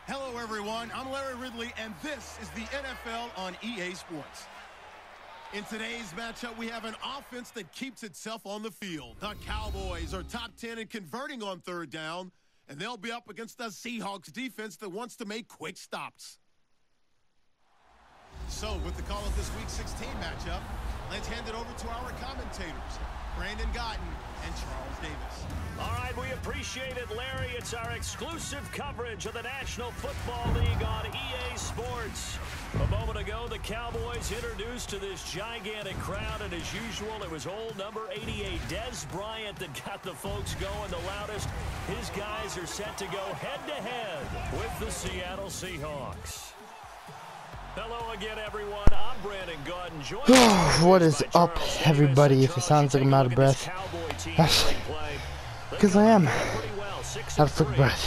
Hello, everyone. I'm Larry Ridley, and this is the NFL on EA Sports. In today's matchup, we have an offense that keeps itself on the field. The Cowboys are top 10 in converting on third down, and they'll be up against the Seahawks defense that wants to make quick stops. So, with the call of this Week 16 matchup, let's hand it over to our commentators, Brandon Gotten and Charles Davis. All right, we appreciate it, Larry. It's our exclusive coverage of the National Football League on EA Sports. A moment ago, the Cowboys introduced to this gigantic crowd, and as usual, it was old number 88, Dez Bryant, that got the folks going the loudest. His guys are set to go head-to-head with the Seattle Seahawks. Hello again, everyone. I'm Brandon Gotten. What is up, everybody? If it sounds like I'm out of breath, because I am out of freaking breath.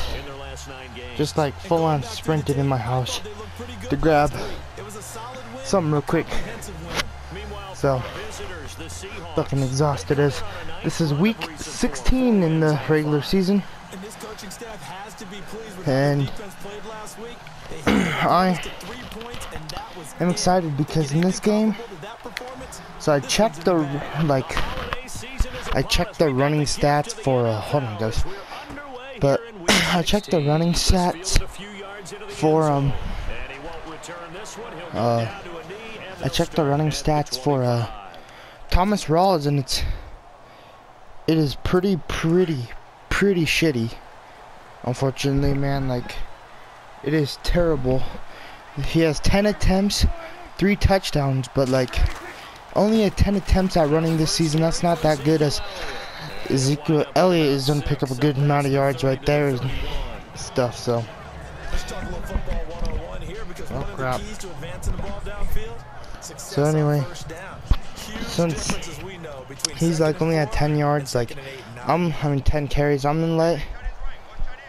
Just like full-on sprinted in my house to grab something real quick. So, fucking exhausted as this is week 16 in the regular season. And I am excited because in this game, so I checked the running stats for hold on guys, but I checked the running stats for Thomas Rawls, and it is pretty shitty. Unfortunately, man, like, it is terrible. He has 10 attempts, 3 touchdowns, but like only 10 attempts at running this season. That's not that good, as Ezekiel Elliott is going to pick up a good amount of yards right there and stuff. So, oh crap. So anyway, since he's like only at 10 yards, like 10 carries, I'm gonna let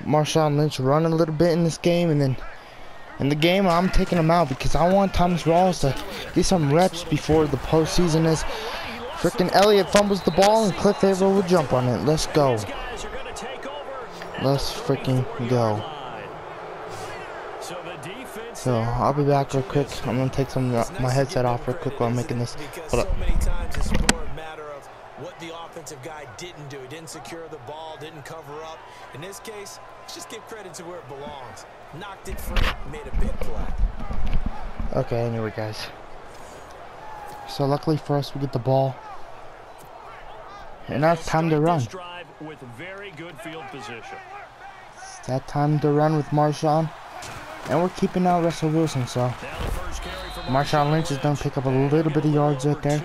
Marshawn Lynch run a little bit in this game, and then in the game I'm taking him out because I want Thomas Rawls to get some reps before the postseason, as frickin' Elliott fumbles the ball and Cliff Averill will jump on it. Let's go. Let's freaking go. So I'll be back real quick. I'm gonna take my headset off real quick while I'm making this. Hold up. What the offensive guy didn't do. He didn't secure the ball, didn't cover up. In this case, let's just give credit to where it belongs. Knocked it free, made a big play. Okay, anyway, guys. So luckily for us, we get the ball. And now it's time to run. With very good field position. It's that time to run with Marshawn. And we're keeping out Russell Wilson, so Marshawn Lynch is going to pick up a little bit of yards right there.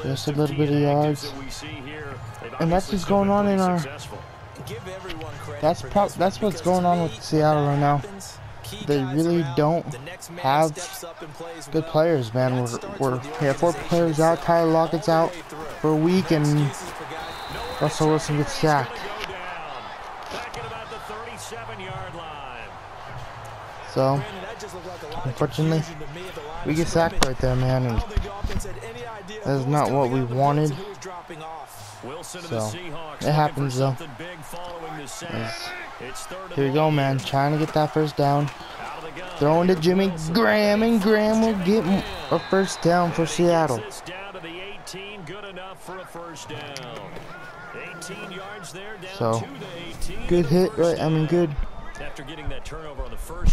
Just a little bit of yards, and that's what's going on in our. That's what's going on with Seattle right now. They really don't have good players, man. We have 4 players out. Tyler Lockett's out for a week, and Russell Wilson gets sacked. So, unfortunately, we get sacked right there, man, and that's not what we wanted. So, it happens, though. Here we go, man, trying to get that first down. Throwing to Jimmy Graham, and Graham will get a first down for Seattle. So, good hit, right? Good.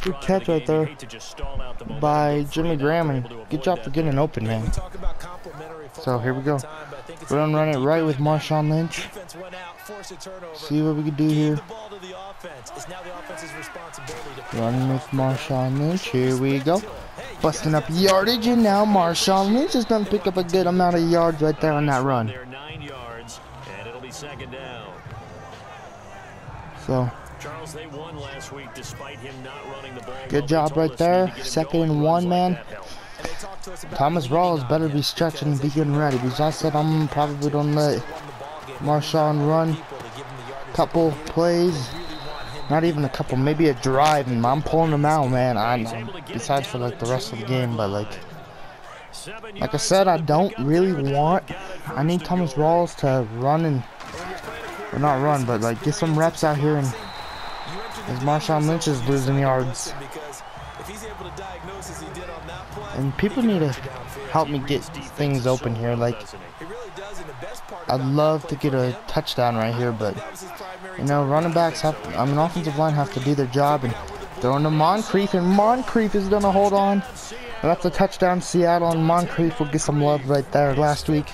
Good catch right there by Jimmy Graham, and good job for getting open, man. So here we go. We're gonna run it right with Marshawn Lynch. See what we can do here. Running with Marshawn Lynch. Here we go. Busting up yardage, and now Marshawn Lynch is gonna pick up a good amount of yards right there on that run. So, Charles, they won last week despite him not running the ball. Good job right there. 2nd and 1, man. Thomas Rawls better be stretching and be getting ready, because I said I'm probably going to let Marshawn run a couple plays. Not even a couple, maybe a drive, and I'm pulling him out, man. Besides for like the rest of the game, but like I said, I don't really want. I need Thomas Rawls to run and Or not run, but like get some reps out here, and as Marshawn Lynch is losing yards. And people need to help me get things open here. Like, I'd love to get a touchdown right here, but you know, running backs have, an offensive line have to do their job, and throwing to Moncrief, and Moncrief is gonna hold on. And that's a touchdown. Seattle, and Moncrief will get some love right there last week.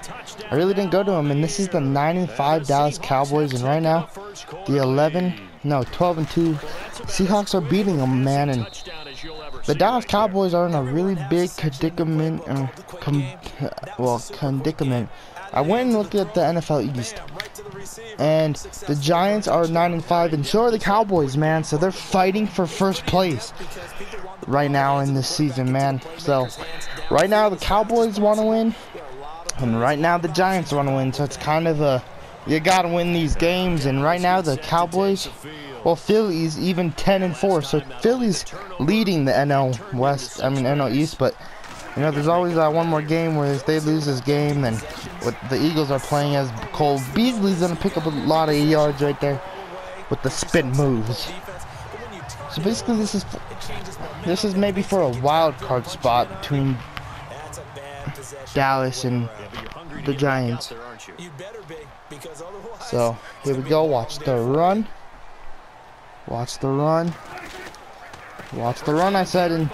I really didn't go to him, and this is the 9-5 Dallas Cowboys, and right now the 12-2 Seahawks are beating them, man. And the Dallas Cowboys are in a really big predicament. Predicament. I went and looked at the NFL East, and the Giants are 9-5, and so are the Cowboys, man. So they're fighting for first place right now in this season, man. So right now the Cowboys want to win, and right now the Giants want to win. So it's kind of a, you gotta win these games. And right now the Cowboys, well, Philly's even 10-4, so Philly's leading the NL East. But you know, there's always that one more game where if they lose this game, then what the Eagles are playing as Cole Beasley's gonna pick up a lot of yards right there with the spin moves. So basically, this is maybe for a wild card spot between Dallas and the Giants. So here we go. Watch the run. Watch the run. Watch the run, I said. And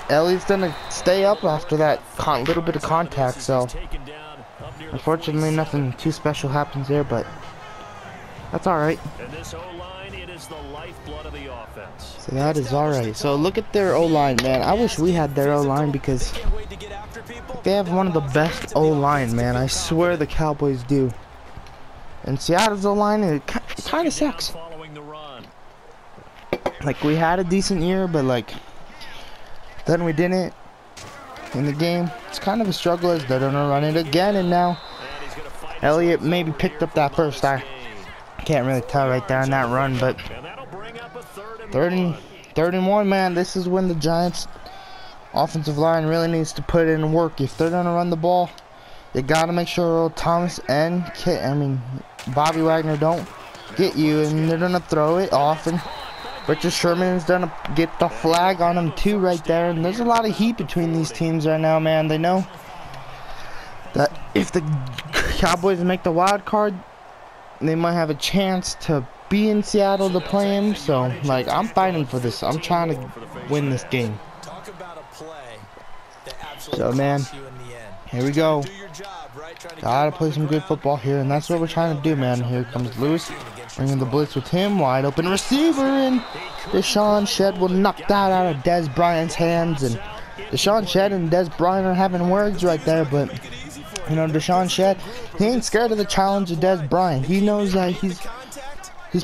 Elliott's gonna stay up after that little bit of contact. So unfortunately, nothing too special happens there, but that's all right. So that is all right. So look at their O-line, man. I wish we had their O-line, because they have one of the best O-line, man. I swear the Cowboys do. And Seattle's O-line, it kind of sucks. Like, we had a decent year, but like then we didn't in the game. It's kind of a struggle as they're gonna run it again, and now Elliott maybe picked up that first. I can't really tell right there on that run, but third and 1, man. This is when the Giants offensive line really needs to put in work. If they're gonna run the ball, they gotta make sure Earl Thomas and Bobby Wagner don't get you, and they're gonna throw it off, and Richard Sherman's gonna get the flag on him too right there. And there's a lot of heat between these teams right now, man. They know that if the Cowboys make the wild card, they might have a chance to be in Seattle to play him. So like, I'm fighting for this. I'm trying to win this game. So man, here we go. Gotta play some good football here, and that's what we're trying to do, man. Here comes Lewis, bringing the blitz with him, wide open receiver, and Deshaun Shedd will knock that out of Dez Bryant's hands. And Deshaun Shedd and Dez Bryant are having words right there, but you know, Deshaun Shedd, he ain't scared of the challenge of Dez Bryant. He knows that he's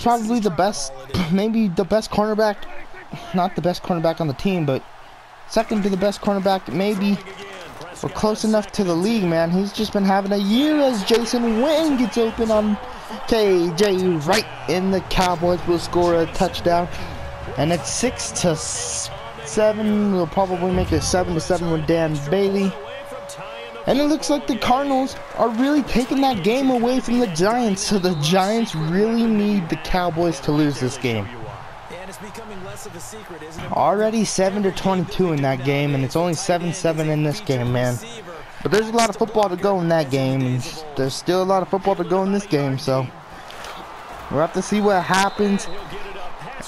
probably the best, maybe the best cornerback, not the best cornerback on the team, but second to the best cornerback, maybe. We're close enough to the league, man. He's just been having a year as Jason Witten gets open on KJ right in. The Cowboys will score a touchdown, and it's 6-7. We'll probably make it 7-7 with Dan Bailey. And it looks like the Cardinals are really taking that game away from the Giants. So the Giants really need the Cowboys to lose this game. Already 7-22 in that game, and it's only 7-7 in this game, man. But there's a lot of football to go in that game, and there's still a lot of football to go in this game, so we'll have to see what happens.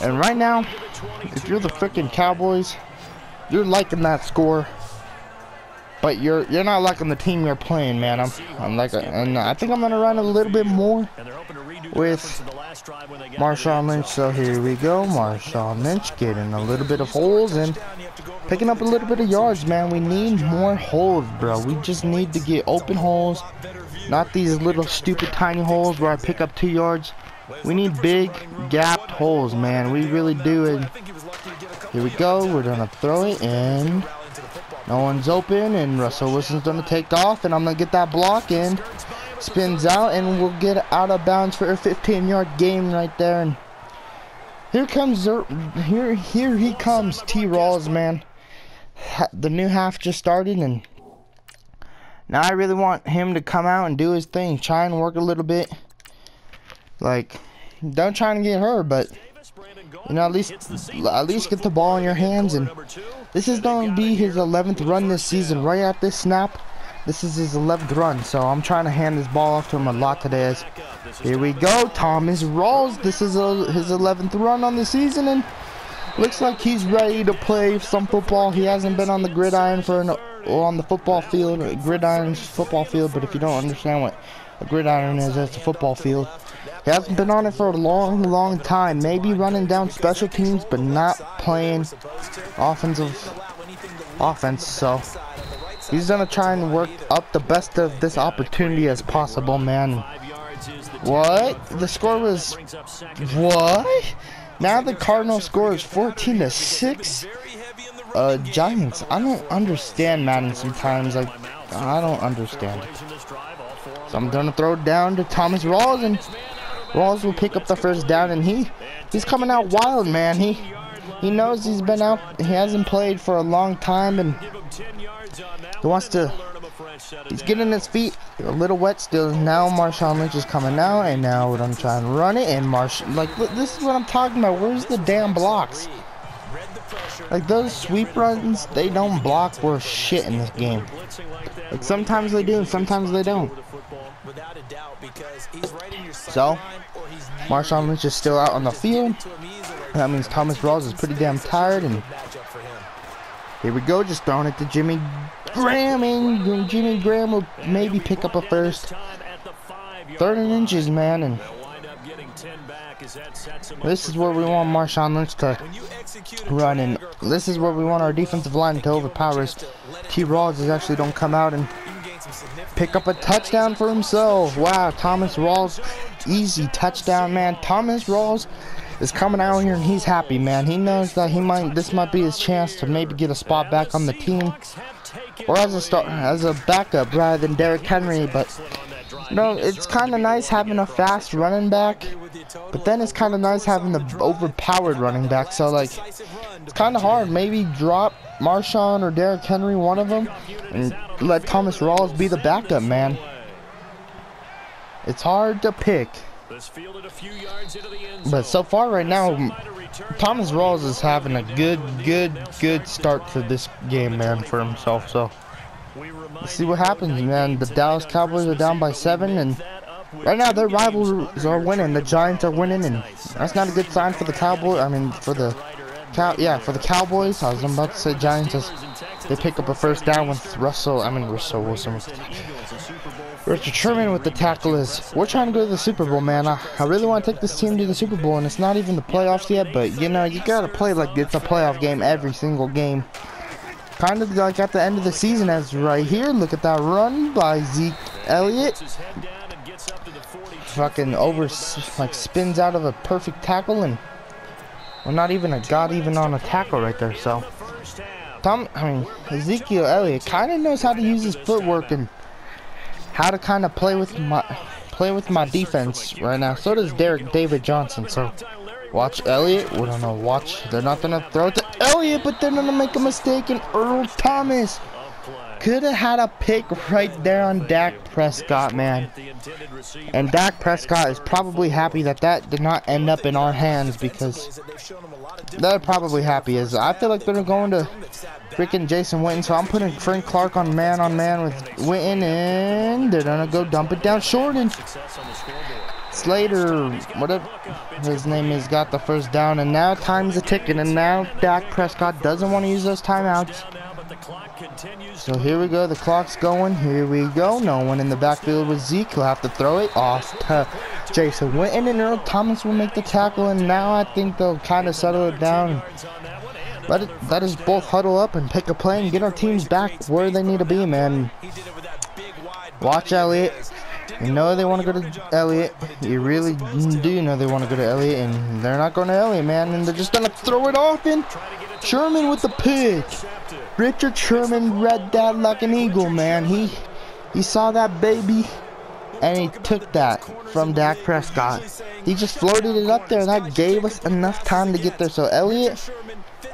And right now, if you're the freaking Cowboys, you're liking that score, but you're not liking the team you're playing, man. And I think I'm gonna run a little bit more with Marshawn Lynch. So here we go, Marshawn Lynch getting a little bit of holes and picking up a little bit of yards, man. We need more holes, bro. We just need to get open holes, not these little stupid tiny holes where I pick up 2 yards. We need big gapped holes, man. We really do. And here we go. We're gonna throw it, and no one's open, and Russell Wilson's gonna take off, and I'm gonna get that block, and spins out, and we'll get out of bounds for a 15-yard gain right there. And here comes here he comes, T. Rawls, man. The new half just started, and now I really want him to come out and do his thing, try and work a little bit. Like, don't try to get hurt, but you know, at least get the ball in your hands. And this is going to be his 11th run this season. Right at this snap, this is his 11th run. So I'm trying to hand this ball off to him a lot today. Here we go, Thomas Rawls. This is his 11th run on the season, and looks like he's ready to play some football. He hasn't been on the gridiron on the football field. Gridiron's football field, but if you don't understand what a gridiron is, it's a football field. He hasn't been on it for a long time. Maybe running down special teams, but not playing offense. So he's gonna try and work up the best of this opportunity as possible, man. What? The score was what? Now the Cardinals score is 14-6. Giants. I don't understand Madden sometimes. Like, I don't understand. So I'm gonna throw it down to Thomas Rawls, and Rawls will pick up the first down, and he's coming out wild, man. He knows he's been out. He hasn't played for a long time, and he wants to. He's getting his feet a little wet still. Now Marshawn Lynch is coming out, and now we're gonna try and run it. And like, this is what I'm talking about. Where's the damn blocks? Like, those sweep runs, they don't block worth shit in this game. Like, sometimes they do, and sometimes they don't. So, Marshawn Lynch is still out on the field. That means Thomas Rawls is pretty damn tired, and here we go, just throwing it to Jimmy Graham, and Jimmy Graham will maybe pick up a first. 3rd and inches, man, and this is where we want Marshawn Lynch to run, and this is where we want our defensive line to overpower us. T. Rawls actually don't come out and pick up a touchdown for himself. Wow, Thomas Rawls, easy touchdown, man. Thomas Rawls is coming out here and he's happy, man. He knows that this might be his chance to maybe get a spot back on the team, or as a backup rather than Derrick Henry. But you know, it's kind of nice having a fast running back, but then it's kind of nice having the overpowered running back. So like, it's kind of hard. Maybe drop Marshawn or Derrick Henry, one of them, and let Thomas Rawls be the backup, man. It's hard to pick. But so far right now, Thomas Rawls is having a good start to this game, man, for himself. So let's see what happens, man. The Dallas Cowboys are down by 7, and right now their rivals are winning. The Giants are winning, and that's not a good sign for the Cowboys. I mean, for the Cowboys. I was about to say Giants, as they pick up a first down with Russell Wilson. Richard Sherman with the tackle. We're trying to go to the Super Bowl, man. I really want to take this team to the Super Bowl, and it's not even the playoffs yet, but you know, you gotta play like it's a playoff game every single game. Kind of like at the end of the season, as right here. Look at that run by Zeke Elliott. Fucking spins out of a perfect tackle, and well, not even on a tackle right there. So Ezekiel Elliott kind of knows how to use his footwork and how to kind of play with my defense right now. So does David Johnson. So watch Elliott. We don't know. Watch. They're not gonna throw it to Elliott, but they're gonna make a mistake, and Earl Thomas could have had a pick right there on Dak Prescott, man. And Dak Prescott is probably happy that did not end up in our hands, because they're probably happy. As I feel like they're going to freaking Jason Witten, so I'm putting Frank Clark on man with Witten, and they're gonna go dump it down short, and Slater, whatever his name is, got the first down, and now time's a ticking, and now Dak Prescott doesn't want to use those timeouts. So here we go, the clock's going, here we go. No one in the backfield with Zeke. He'll have to throw it off to Jason Witten, and Earl Thomas will make the tackle, and now I think they'll kind of settle it down. Let us both huddle up and pick a play and get our teams back where they need to be, man. Watch Elliott. You know they want to go to Elliott. You really do know they want to go to Elliott, and they're not going to Elliott, man. And they're just going to throw it off, and Sherman with the pick. Richard Sherman read that like an eagle, man. He saw that baby, and he took that from Dak Prescott. He just floated it up there, and that gave us enough time to get there. So Elliott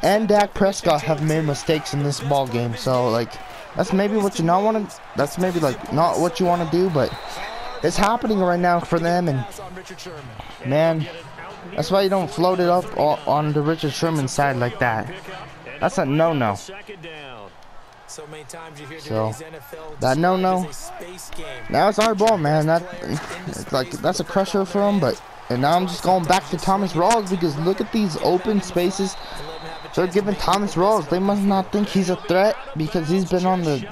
and Dak Prescott have made mistakes in this ball game. So like, that's maybe what you not want to. That's maybe like not what you want to do, but it's happening right now for them, and man, that's why you don't float it up on the Richard Sherman side like that. That's a no-no. So that no-no. Now it's our ball, man. That's a crusher for him, but and now I'm just going back to Thomas Rawls because look at these open spaces. They're giving Thomas Rawls. They must not think he's a threat because he's been on the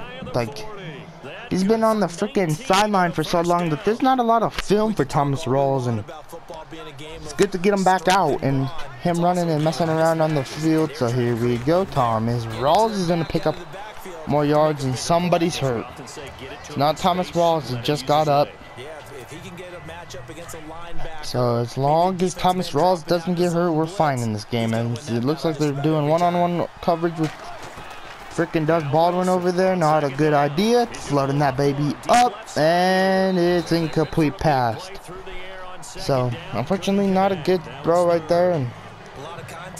freaking sideline for so long that there's not a lot of film for Thomas Rawls, and it's good to get him back out and him running and messing around on the field. So here we go. Thomas Rawls is going to pick up more yards, and somebody's hurt. It's not Thomas Rawls. It just got up. So as long as Thomas Rawls doesn't get hurt, we're fine in this game. And it looks like they're doing one-on-one coverage with freaking Doug Baldwin over there. Not a good idea. Floating that baby up, and it's incomplete pass. So unfortunately, not a good throw right there. And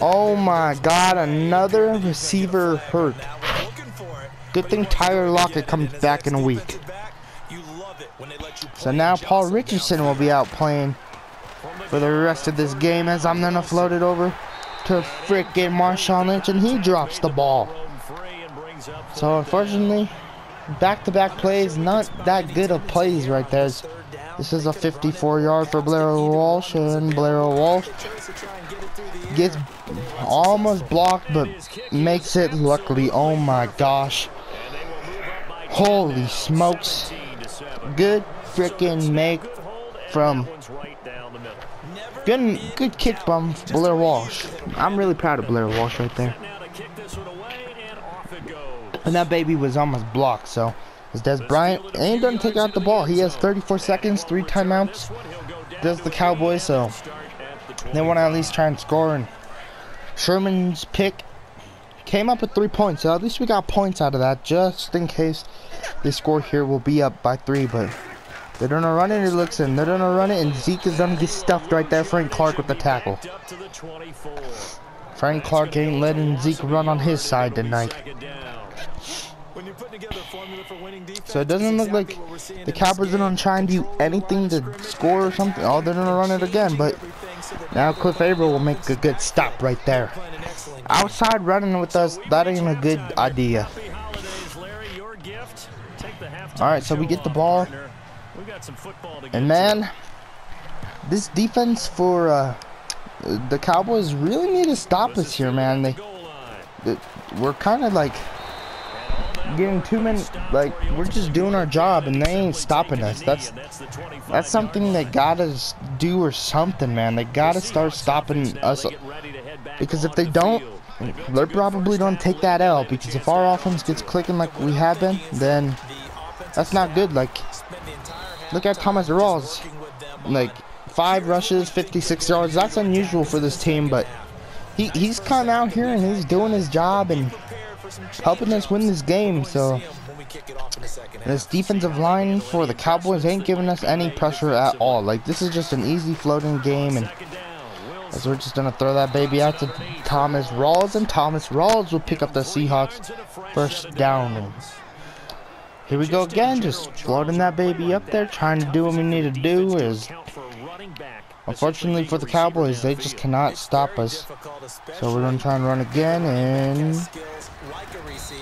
oh my God, another receiver hurt. Good thing Tyler Lockett comes back in a week. So now Paul Richardson will be out playing for the rest of this game, as I'm gonna float it over to freaking Marshawn Lynch, and he drops the ball. So unfortunately, back-to-back plays, not that good of plays right there. This is a 54-yard for Blair Walsh, and Blair Walsh gets almost blocked, but makes it luckily. Oh my gosh. Holy smokes. Good freaking make from good kick from Blair Walsh. I'm really proud of Blair Walsh right there. And that baby was almost blocked. So as Des Bryant ain't gonna take out the ball. He has 34 seconds, 3 timeouts. Does the Cowboys, so they want to at least try and score. And Sherman's pick came up with 3 points, so at least we got points out of that, just in case they score here. We'll be up by 3, but they're gonna run it. It looks in. They're gonna run it, and Zeke is gonna get stuffed right there. Frank Clark with the tackle. Frank Clark ain't letting Zeke run on his side tonight. So it doesn't look like the Cowboys are gonna try and do anything to score or something. Oh, they're gonna run it again, but now Cliff Averill will make a good stop right there. Outside running with us, that ain't a good idea. Alright, so we get the ball. And man, this defense for the Cowboys really need to stop us here, man. We're kind of like getting too many, like we're just doing our job and they ain't stopping us. That's something they gotta do or something, man. They gotta start stopping us, because if they don't, they're probably gonna take that L. Because if our offense gets clicking like we have been, then that's not good. Like, look at Thomas Rawls, like 5 rushes, 56 yards. That's unusual for this team, but he's kind of out here and he's doing his job and helping us win this game. So this defensive line for the Cowboys ain't giving us any pressure at all. Like, this is just an easy floating game, and as we're just gonna throw that baby out to Thomas Rawls, and Thomas Rawls will pick up the Seahawks first down. And here we go again, just floating that baby up there, trying to do what we need to do. Is unfortunately for the Cowboys, they just cannot stop us. So we're gonna try and run again, and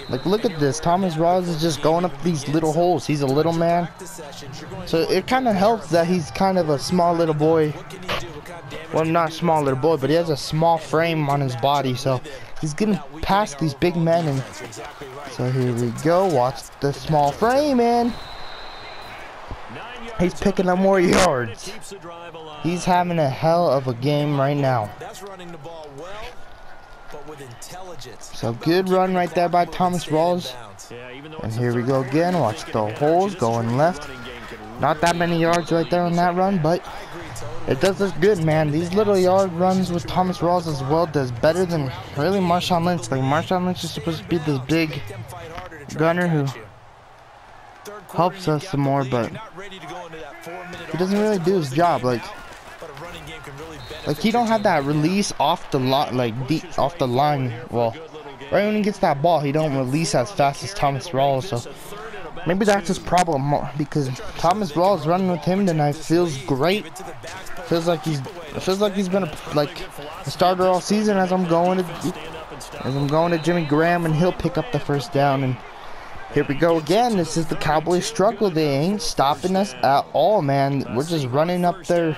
like, look at this. Thomas Rawls is just going up these little holes. He's a little man, so it kind of helps that he's kind of a small little boy. Well, not small little boy, but he has a small frame on his body, so he's getting past these big men. And so here we go. Watch the small frame, and he's picking up more yards. He's having a hell of a game right now. So good run right there by Thomas Rawls. And here we go again. Watch the holes going left. Not that many yards right there on that run, but it does look good, man. These little yard runs with Thomas Rawls as well does better than really Marshawn Lynch. Like, Marshawn Lynch is supposed to be this big gunner who helps us some more, but he doesn't really do his job. Like he don't have that release off the line, like deep off the line. Well, right when he gets that ball, he don't release as fast as Thomas Rawls. So Maybe that's his problem, because Thomas Rawls running with him tonight feels great. Feels like he's been a starter all season as I'm going to Jimmy Graham, and he'll pick up the first down. And here we go again. This is the Cowboys' struggle. They ain't stopping us at all, man. We're just running up the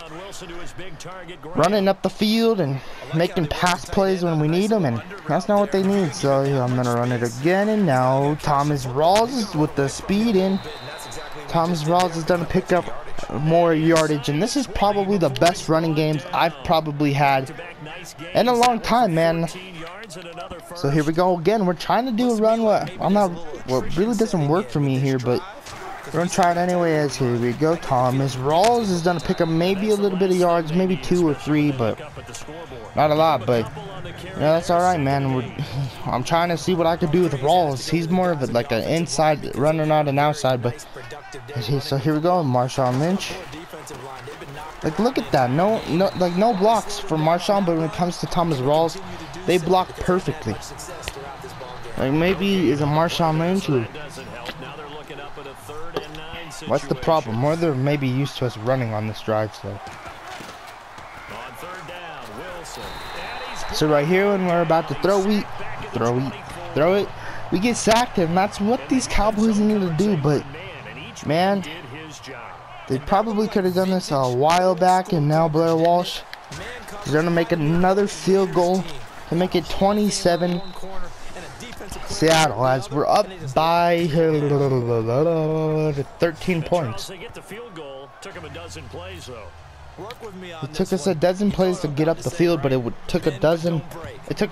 field and making pass plays when we need them, and that's not what they need. So yeah, I'm gonna run it again, and now Thomas Rawls with the speed in. Thomas Rawls is gonna pick up more yardage, and this is probably the best running games I've probably had in a long time, man. So here we go again. We're trying to do a run. What really doesn't work for me here, but we're gonna try it anyway. As here we go, Thomas Rawls is gonna pick up maybe a little bit of yards, maybe 2 or 3, but not a lot. But yeah, that's all right, man. I'm trying to see what I could do with Rawls. He's more of like an inside runner, not an outside. But so here we go, Marshawn Lynch. Like, look at that. No blocks for Marshawn, but when it comes to Thomas Rawls, they block perfectly. Like, maybe is a Marshawn Lynch or what's the problem? Or they're maybe used to us running on this drive, so. So right here, when we're about to throw it, we get sacked, and that's what these Cowboys need to do. But man, they probably could have done this a while back, and now Blair Walsh is gonna make another field goal to make it 27 Seattle, as we're up by 13 points. It took us a dozen plays to get up the field, but it took a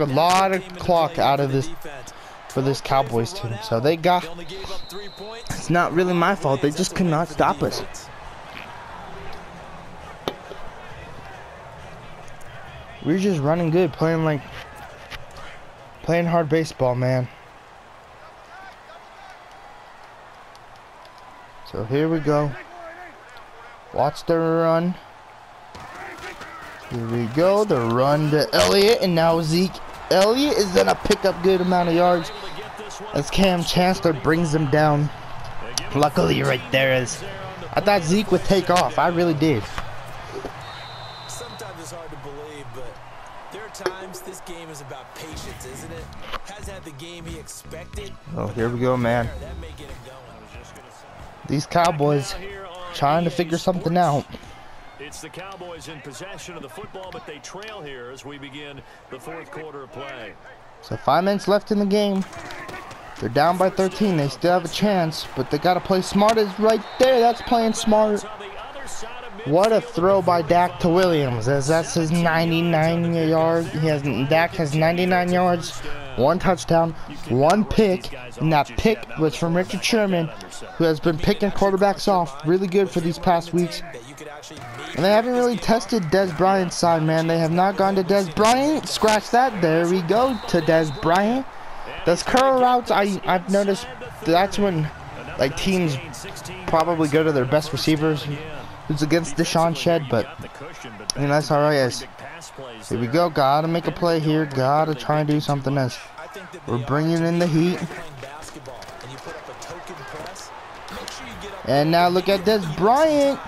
lot of clock out of this for this Cowboys team. So it's not really my fault. They just could not stop us. We're just running good, playing hard baseball, man. So here we go. Watch the run. Here we go. The run to Elliott, and now Zeke Elliott is gonna pick up good amount of yards as Cam Chancellor brings him down. Luckily, right there, as I thought Zeke would take off. I really did. Sometimes it's hard to believe, but there are times this game is about patience, isn't it? Has had the game he expected. Oh, here we go, man. These Cowboys trying to figure something out. It's the Cowboys in possession of the football, but they trail here as we begin the fourth quarter of play. So 5 minutes left in the game. They're down by 13. They still have a chance, but they got to play smart. Is right there. That's playing smart. What a throw by Dak to Williams, as that's his 99 yards. Dak has 99 yards, 1 touchdown, 1 pick, and that pick was from Richard Sherman, who has been picking quarterbacks off really good for these past weeks. And they haven't really tested Dez Bryant's side, man. They have not gone to Dez Bryant. Scratch that. There we go to Dez Bryant. Those curl routes, I've noticed that's when like teams probably go to their best receivers. Who's against Deshaun Shed, but that's alright. As here we go, gotta make a play here, gotta try and do something else. We're bringing in the heat, and now look at Dez Bryant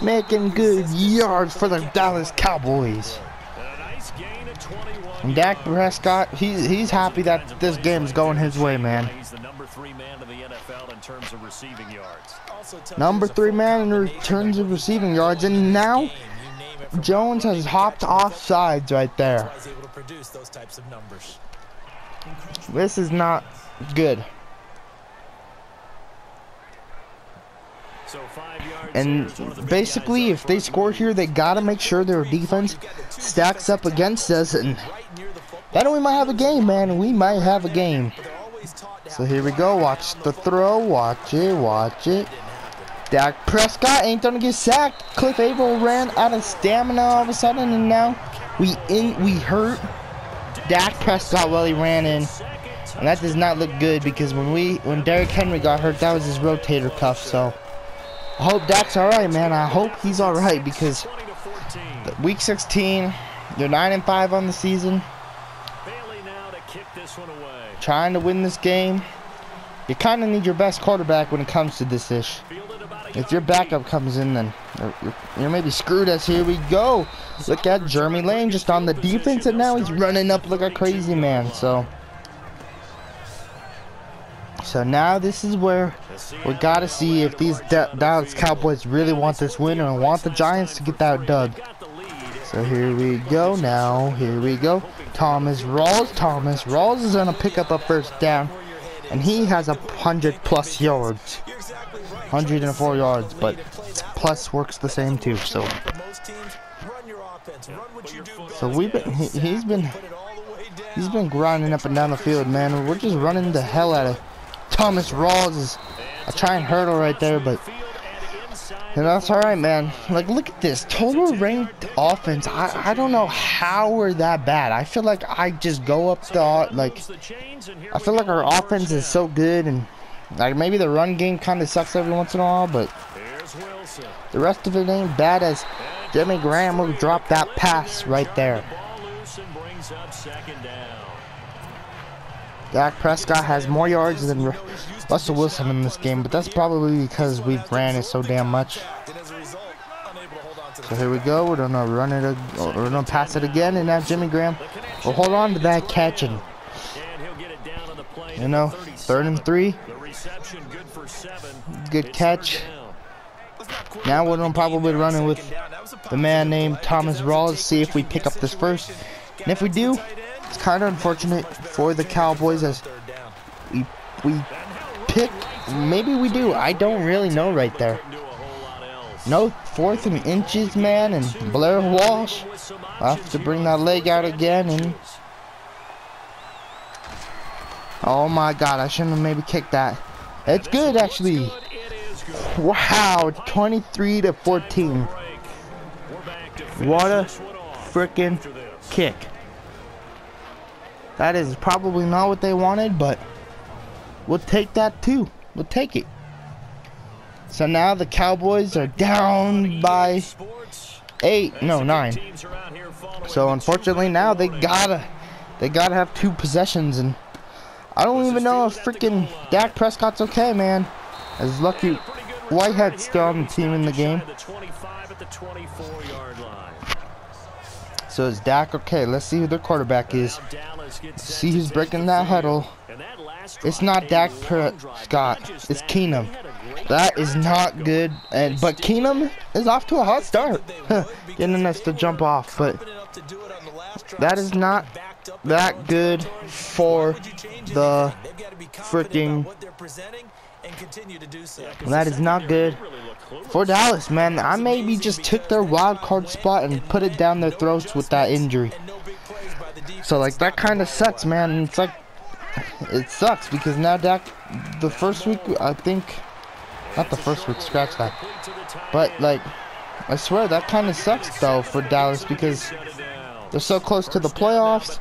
making good yards for the Dallas Cowboys. And Dak Prescott, he's happy that this game's going his way, man. He's the number 3 man in the NFL in terms of receiving yards. Number 3 man in terms of receiving yards, and now Jones has hopped off sides right there. This is not good. And basically, if they score here, they gotta make sure their defense stacks up against us, and then we might have a game, man. We might have a game. So here we go. Watch the throw. Watch it. Dak Prescott ain't gonna get sacked. Cliff Averill ran out of stamina all of a sudden, and now we hurt Dak Prescott while he ran in, and that does not look good, because when Derrick Henry got hurt, that was his rotator cuff. So I hope Dak's all right, man. I hope he's all right, because week 16, they're 9-5 on the season. Trying to win this game. You kind of need your best quarterback when it comes to this ish. If your backup comes in, then you're maybe screwed. As here we go. Look at Jeremy Lane just on the defense, and now he's running up like a crazy man. So now this is where we got to see if these Dallas Cowboys really want this win or want the Giants to get that dub. So here we go now. Here we go. Thomas Rawls. Thomas Rawls is going to pick up a first down. And he has 100+ yards. 104 yards, but plus works the same too. So he's been grinding up and down the field, man. We're just running the hell out of Thomas Rawls. Is a trying hurdle right there, but that's all right, man. Like, look at this total ranked offense. I don't know how we're that bad. I feel like I just go up the I feel like our offense is so good, and like maybe the run game kind of sucks every once in a while, but the rest of it ain't bad, as Jimmy Graham will drop that pass right there. Dak Prescott has more yards than Russell Wilson in this game, but that's probably because we've ran it so damn much. So here we go. We're gonna run it. We're gonna pass it again, and now Jimmy Graham will hold on to that catch, and 3rd and 3. Good catch. Now we're gonna probably run it with the man named Thomas Rawls. See if we pick up this first, and if we do, it's kind of unfortunate for the Cowboys as we pick. Maybe we do. I don't really know right there. No 4th and inches, man, and Blair Walsh will have to bring that leg out again. And oh my God, I shouldn't have maybe kicked that. It's good, actually. Wow, 23-14. What a freaking kick. That is probably not what they wanted, but we'll take that too. We'll take it. So now the Cowboys are down by 9. So unfortunately now they gotta have 2 possessions, and I don't even know if freaking Dak Prescott's okay, man. As Lucky Whitehead's still on the team in the game. So is Dak okay? Let's see who their quarterback is. See who's breaking that huddle. It's not Dak Prescott. It's Keenum. That is not good. But Keenum is off to a hot start. Getting us to jump off. But that is not that good for the freaking... That is not good for Dallas, man. I maybe just took their wild card spot and put it down their throats with that injury. So like that kind of sucks, man. It's like it sucks because now Dak, the first week, I think, not the first week, scratch that. But like, I swear that kind of sucks though for Dallas because they're so close to the playoffs.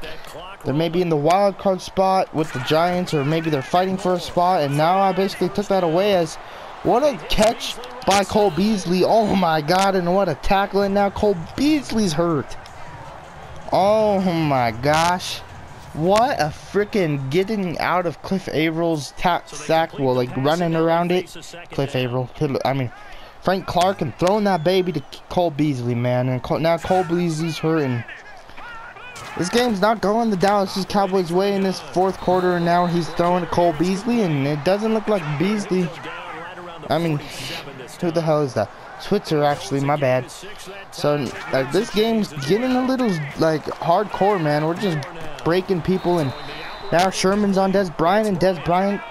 They're maybe in the wild card spot with the Giants, or maybe they're fighting for a spot, and now I basically took that away. As what a catch by Cole Beasley. Oh my God, and what a tackle, and now Cole Beasley's hurt. Oh my gosh. What a freaking getting out of Cliff Avrill's sack, well, like running around it. Cliff Avril, I mean Frank Clark, and throwing that baby to Cole Beasley, man. And now Cole Beasley's hurting. This game's not going the Dallas Cowboys' way in this 4th quarter, and now he's throwing to Cole Beasley, and it doesn't look like Beasley. I mean, who the hell is that? Switzer, actually, my bad. So, like, this game's getting a little, like, hardcore, man. We're just breaking people, and now Sherman's on Dez Bryant,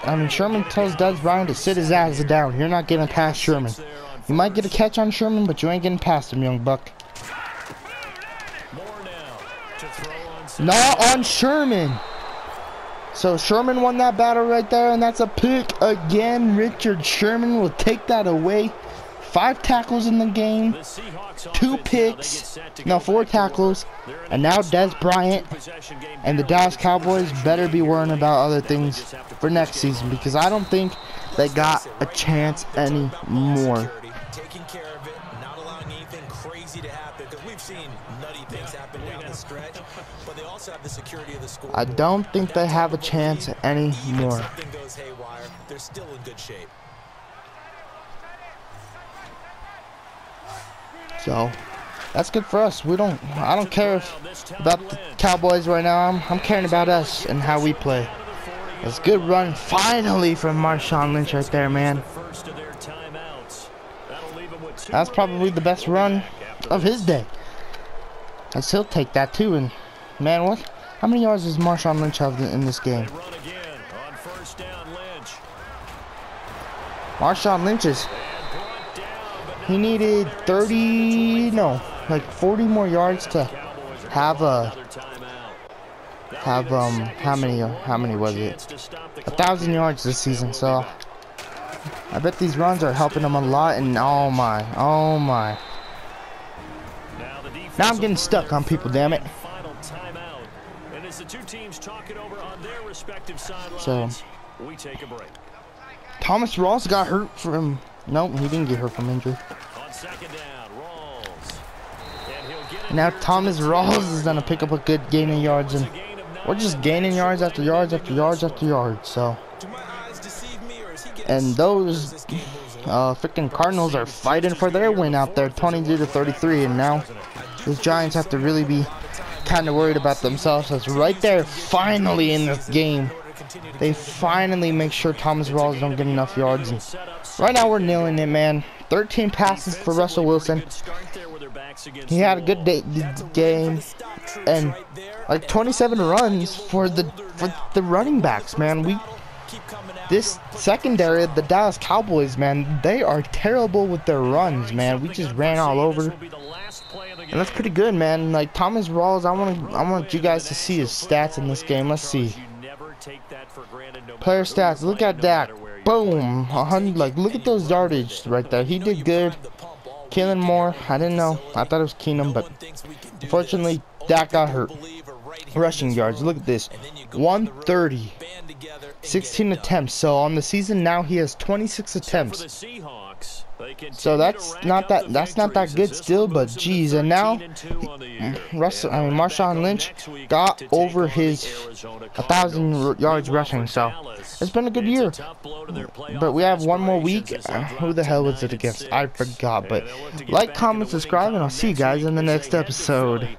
and Sherman tells Dez Bryant to sit his ass down. You're not getting past Sherman. You might get a catch on Sherman, but you ain't getting past him, young buck. Not on Sherman. So Sherman won that battle right there, and that's a pick again. Richard Sherman will take that away. 5 tackles in the game, 2 picks, no, 4 tackles, and now Dez Bryant and the Dallas Cowboys better be worrying about other things for next season, because I don't think they got a chance anymore. Taking care of it, not allowing anything crazy to happen, because we've seen seen nutty things happen down the stretch, but they also have the security of the score. I don't think they have a chance anymore. Even something goes haywire, they're still in good shape. So that's good for us. I don't care about the Cowboys right now. I'm caring about us and how we play. That's a good run finally from Marshawn Lynch right there, man. That's probably the best run of his day. And he'll take that too. And man, how many yards does Marshawn Lynch have in this game? Marshawn Lynch he needed 40 more yards to have how many was it? 1,000 yards this season. So I bet these runs are helping him a lot. And oh my. Now I'm getting stuck on people, damn it. So Thomas Rawls got hurt from. Nope, he didn't get hurt from injury. Now Thomas Rawls is gonna pick up a good gain of yards, and we're just gaining yards after yards after yards after yards. So, and those freaking Cardinals are fighting for their win out there, 22-33, and now those Giants have to really be kind of worried about themselves. That's right there, finally in this game. They finally make sure Thomas Rawls don't get enough yards. And right now we're nailing it, man. 13 passes for Russell Wilson. He had a good game, and like 27 runs for the running backs, man. This secondary, the Dallas Cowboys, man, they are terrible with their runs, man. We just ran all over, and that's pretty good, man. Like Thomas Rawls, I want you guys to see his stats in this game. Let's see. Player stats. Look at Dak. Boom. 100. Like, look at those yardage right there. He did good. Keenan Moore. I didn't know. I thought it was Keenum, but unfortunately, Dak got hurt. Rushing yards. Look at this. 130. 16 attempts. So on the season now he has 26 attempts. So that's not that good still, but geez. And now Marshawn Lynch got over his 1,000 yards rushing. So it's been a good year. But we have one more week. Who the hell was it against? I forgot. But like, comment, subscribe, and I'll see you guys in the next episode.